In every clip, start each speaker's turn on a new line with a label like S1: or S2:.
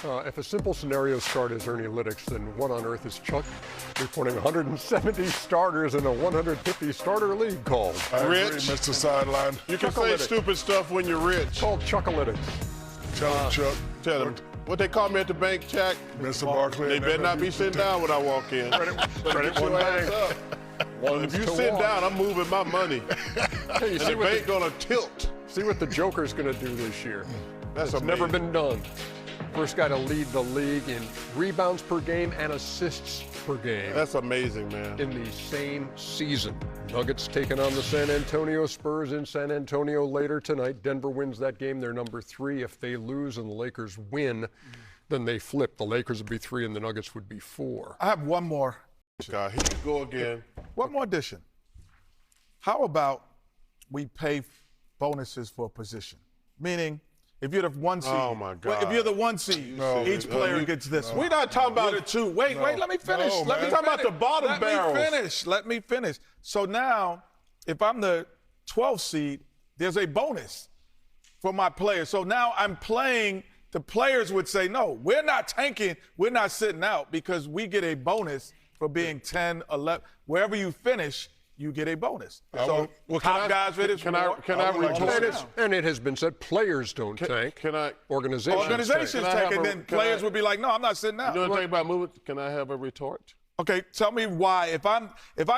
S1: If a simple scenario start is Ernie-lytics, then what on earth is Chuck reporting 170 starters in a 150 starter league called?
S2: Rich,
S3: Mr. Sideline.
S2: you can say stupid stuff when you're rich.
S1: It's called Chuck-a-lytics.
S3: Tell him, Chuck.
S2: Tell them. What they call me at the bank, Jack?
S3: Mr. Barkley.
S2: They better not be sitting down when I walk in.
S1: Credit one bank.
S2: If you sit down, I'm moving my money.
S1: Hey, you see
S2: The bank gonna tilt.
S1: see what the Joker's going to do this year.
S2: That's
S1: It's never
S2: amazing.
S1: been done. First guy to lead the league in rebounds per game and assists per game
S2: That's amazing, man.
S1: in the same season. Nuggets taking on the San Antonio Spurs in San Antonio later tonight. Denver wins that game. They're number 3. If they lose and the Lakers win, then they flip. The Lakers would be 3 and the Nuggets would be 4.
S4: I have one more.
S2: God, here you go again.
S4: One more addition. How about we pay bonuses for a position? Meaning, if you're the 1 seed.
S2: Oh, my God.
S4: If you're the 1 seed, each player gets this one.
S2: We're not talking about
S4: You're the 2. Wait, let me finish.
S3: No,
S4: let me
S3: man.
S2: Talking about the bottom barrels.
S4: Let me finish. So now, if I'm the 12th seed, there's a bonus for my players. So now I'm playing. The players would say, no, we're not tanking. We're not sitting out because we get a bonus for being 10, 11. Wherever you finish, you get a bonus. So top guys finish.
S2: Can I retort?
S1: And it has been said players don't tank.
S2: Can I?
S4: Organizations
S2: Can I
S4: take
S2: have
S4: it,
S2: a-
S4: then
S2: can
S4: players
S2: I-
S4: would be like, no, I'm not sitting out.
S2: You know anything about moving? Can I have a retort?
S4: Okay, tell me why. If I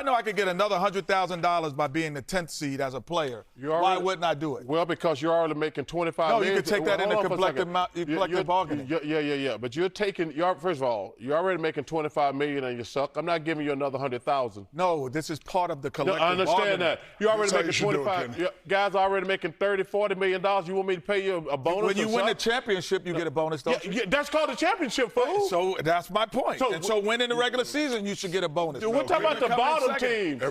S4: know I could get another $100,000 by being the 10th seed as a player, why wouldn't I do it?
S2: Well, because you're already making 25
S4: No,
S2: million.
S4: you can take that into
S2: Hold on for a
S4: collective
S2: second.
S4: collective bargaining.
S2: Yeah. But you're taking. First of all, you're already making 25 million and you suck. I'm not giving you another 100,000.
S4: No, this is part of the
S2: No,
S4: collective
S2: I understand
S4: bargaining.
S2: that. You're already
S3: That's how
S2: making
S3: you should do it,
S2: 25.
S3: Kenny.
S2: Guys are already making 30, 40 million dollars. You want me to pay you a bonus?
S4: When you
S2: or
S4: win the
S2: something?
S4: championship, you get a bonus, don't you?
S2: Yeah, that's called a championship, fool.
S4: So that's my point.
S2: So-
S4: So winning the regular season, you should get a bonus.
S2: We're talking about the bottom team.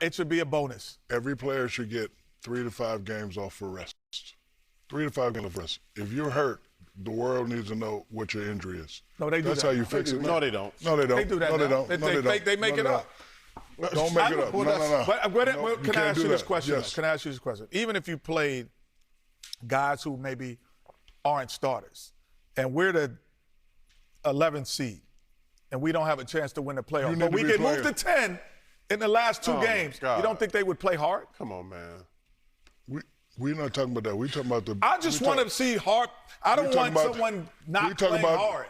S4: It should be a bonus.
S3: Every player should get 3 to 5 games off for rest. 3 to 5 games off rest. If you're hurt, the world needs to know what your injury is.
S4: No, they do
S3: That's
S4: that.
S3: how you fix it.
S2: No, they don't.
S3: No, they don't.
S4: They do that
S3: No, they
S4: now.
S3: don't.
S4: They-
S3: No, they
S4: they-
S3: don't.
S4: they make
S3: No,
S4: it
S3: they
S4: up.
S3: don't. Don't make it up. No, no.
S4: But
S3: No, you
S4: can I
S3: can't
S4: ask
S3: do
S4: you this
S3: that.
S4: question?
S3: Yes.
S4: Can I ask you this question? Even if you played guys who maybe aren't starters, and we're the 11th seed, and we don't have a chance to win the
S3: You
S4: playoff,
S3: need
S4: but
S3: to
S4: we
S3: be
S4: get moved to
S3: playing.
S4: 10 in the last 2
S2: Oh, my
S4: games,
S2: God.
S4: you don't think they would play hard?
S2: Come on, man.
S3: We're not talking about that. We're talking about the.
S4: I just want to see hard. I don't want someone not playing hard.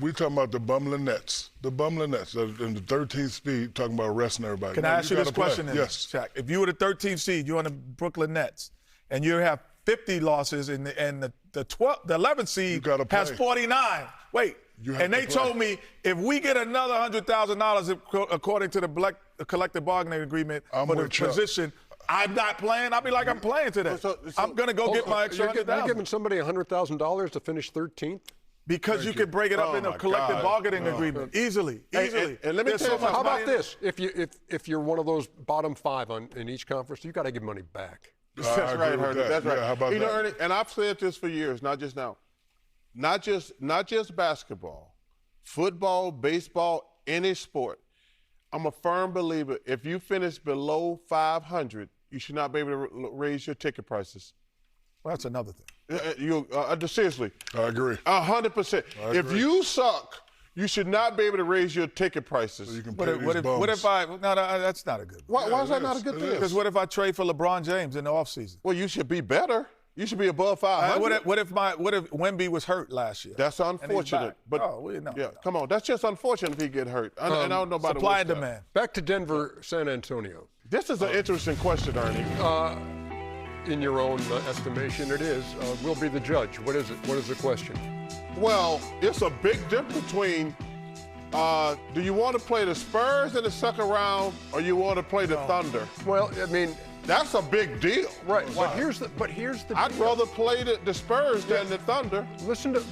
S3: We're talking about the bumbling Nets. The bumbling Nets. In the 13th speed, talking about resting everybody.
S4: Can
S3: No,
S4: I ask you this
S3: gotta play.
S4: question then,
S3: Yes.
S4: Shaq? If you were the 13th seed, you're on the Brooklyn Nets, and you have 50 losses, and the 11th seed
S3: gotta play.
S4: has 49. Wait,
S3: You have
S4: and
S3: to
S4: they
S3: play.
S4: told me if we get another $100,000 according to the collective bargaining agreement
S3: I'm
S4: for the
S3: with Chuck.
S4: position, I'm not playing. I'll be like, I'm playing today. I'm gonna go get my extra
S1: You're giving
S4: $100,000
S1: somebody $100,000 to finish 13th?
S4: because you could break it up
S2: Oh,
S4: in a
S2: my
S4: collective
S2: God.
S4: bargaining agreement easily.
S2: and let me
S4: There's
S2: tell you
S4: so much
S1: How
S4: money
S1: about
S4: in it.
S1: this? If you're one of those bottom 5 in each conference, you got to give money back.
S2: That's
S3: I agree
S2: right,
S3: with
S2: Ernie.
S3: that.
S2: That's right.
S3: Yeah, how about
S2: you know,
S3: that?
S2: Ernie, and I've said this for years, not just now. Not just basketball, football, baseball, any sport. I'm a firm believer. If you finish below 500, you should not be able to raise your ticket prices.
S4: Well, that's another thing.
S2: Seriously,
S3: I agree.
S2: 100%.
S3: I
S2: If
S3: agree.
S2: you suck, you should not be able to raise your ticket prices.
S3: You can
S4: What
S3: pay
S4: if,
S3: these
S4: what if,
S3: bums.
S4: what if I? No, that's not a good.
S2: Why is
S3: it
S2: that not a
S3: is.
S2: good
S3: It
S2: thing?
S3: is.
S4: Because what if I trade for LeBron James in the offseason?
S2: Well, you should be better. You should be above 500.
S4: What if Wemby was hurt last year?
S2: That's
S4: And he's
S2: unfortunate.
S4: back?
S2: But
S4: no.
S2: come on. That's just unfortunate if he get hurt. And I don't know about
S4: Supply and demand.
S1: Back to Denver, San Antonio.
S2: This is an interesting question, Ernie.
S1: In your own estimation, it is. We'll be the judge. What is it? What is the question?
S2: Well, it's a big difference between do you want to play the Spurs in the second round or you want to play the Thunder?
S1: Well, I mean,
S2: That's a big deal.
S1: right. But here's the
S2: I'd
S1: deal.
S2: rather play the Spurs than the Thunder.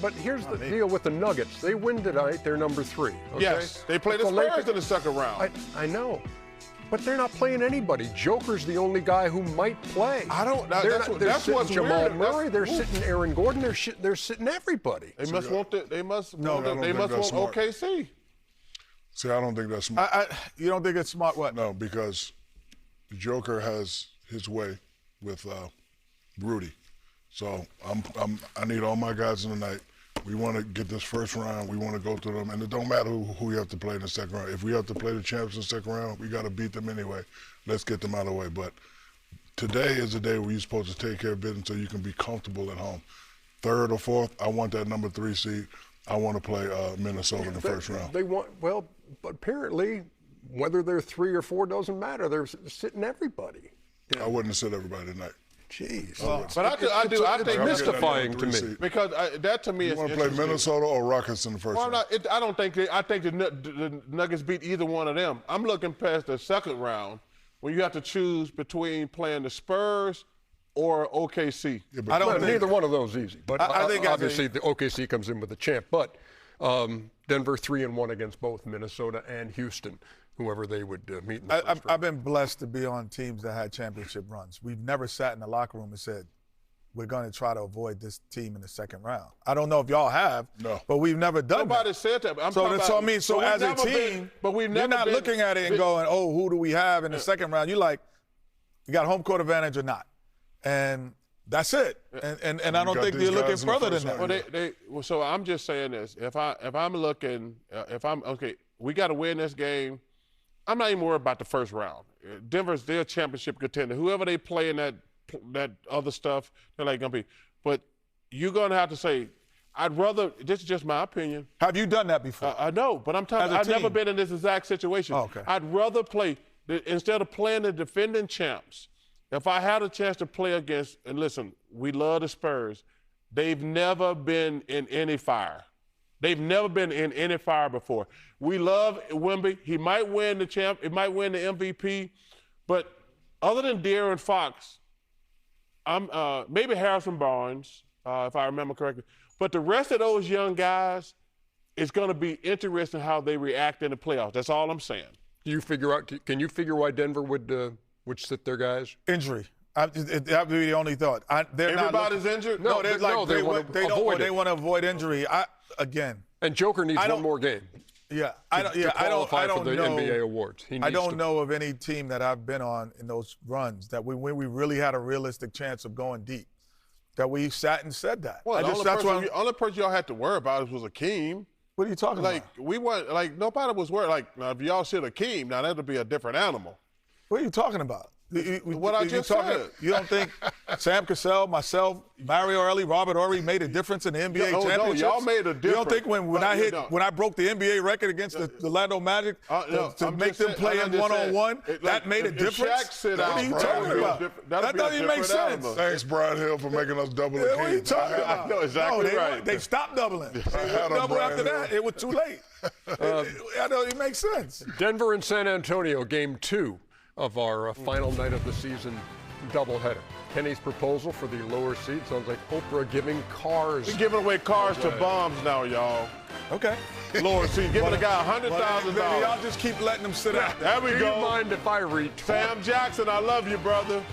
S1: But here's the deal with the Nuggets. They win tonight. They're number 3. Okay?
S2: Yes, they play
S1: But
S2: the Spurs
S1: Lakers-
S2: in the second round.
S1: I know. But they're not playing anybody. Joker's the only guy who might play.
S2: I don't- that-
S1: They're
S2: that's
S1: not-
S2: what-
S1: they're
S2: that's
S1: sitting
S2: what's
S1: Jamal
S2: weird.
S1: Murray. They're
S2: That's-
S1: sitting Aaron Gordon. They're sitting everybody.
S2: They must want the, they must
S3: No, I don't think
S2: want
S3: that's smart.
S2: OKC.
S3: See, I don't think that's smart.
S4: You don't think it's smart? What?
S3: No, because the Joker has his way with Rudy. So I need all my guys in the night. We want to get this first round. We want to go through them. And it don't matter who we have to play in the second round. If we have to play the champs in the second round, we got to beat them anyway. Let's get them out of the way. But today is the day where you're supposed to take care of business so you can be comfortable at home. Third or fourth, I want that number 3 seed. I want to play Minnesota in the first round.
S1: They want, well, but apparently, whether they're 3 or 4 doesn't matter. They're sitting everybody.
S3: I wouldn't have said everybody tonight.
S1: Jeez.
S2: But I think
S1: it's mystifying to me.
S2: Because that to me is
S3: You want to play Minnesota or Rockets in the first round?
S2: I don't think I think the Nuggets beat either one of them. I'm looking past the second round when you have to choose between playing the Spurs or OKC.
S3: Yeah, but
S4: I don't think
S1: neither one of those easy. But
S4: I think
S1: obviously the OKC comes in with the champ. But Denver 3-1 against both Minnesota and Houston, whoever they would meet in the first round.
S4: I've been blessed to be on teams that had championship runs. We've never sat in the locker room and said, we're going to try to avoid this team in the second round. I don't know if y'all have, but we've never done
S2: Nobody
S4: that.
S2: said that.
S4: So as a team, you're not looking at it and going, oh, who do we have in the second round? You're like, you got home court advantage or not. And that's it. And I don't think they're looking further than that.
S2: Well, so I'm just saying this. If I'm looking, we got to win this game. I'm not even worried about the first round. Denver's their championship contender. Whoever they play in that other stuff, they're like gonna be. But you're gonna have to say, I'd rather. This is just my opinion.
S4: Have you done that before?
S2: I know, but I'm telling you, I've never been in this exact situation.
S4: Oh, okay.
S2: I'd rather play instead of playing the defending champs. If I had a chance to play against, and listen, we love the Spurs. They've never been in any fire. They've never been in any fire before. We love Wemby. He might win the champ. He might win the MVP. But other than De'Aaron Fox, maybe Harrison Barnes, if I remember correctly. But the rest of those young guys, it's going to be interesting how they react in the playoffs. That's all I'm saying.
S1: Can you figure why Denver would sit their guys?
S4: Injury. That would be the only thought.
S2: Everybody's injured?
S4: No, they want to avoid injury. Again.
S1: And Joker needs one more game.
S4: Yeah,
S1: I don't know the NBA awards. I
S4: don't know of any team that I've been on in those runs that when we really had a realistic chance of going deep, that we sat and said that.
S2: Well, the only person y'all had to worry about was Akeem.
S4: What are you talking about?
S2: We weren't nobody was worried. Like now, if y'all sit Akeem, now that'll be a different animal.
S4: What are you talking about?
S2: What I just said.
S4: You don't think Sam Cassell, myself, Mario Early, Robert Horry made a difference in the NBA championships?
S2: No, y'all made a difference.
S4: You don't think when I broke the NBA record against the Orlando Magic to make them play in one-on-one, that made a difference? What are you talking about? That doesn't make sense.
S3: Thanks, Brian Hill, for making us double the
S4: What are you talking about?
S2: I know exactly right.
S4: They stopped doubling. Double after that, it was too late. I know it makes sense.
S1: Denver and San Antonio, game 2 of our final night of the season doubleheader. Kenny's proposal for the lower seed sounds like Oprah giving cars.
S2: We're giving away cars to bombs now, y'all.
S4: Okay.
S2: Lower seed, giving a guy $100,000.
S4: Y'all just keep letting them sit out.
S2: There we go.
S1: Do you mind if I retweet?
S2: Sam Jackson, I love you, brother.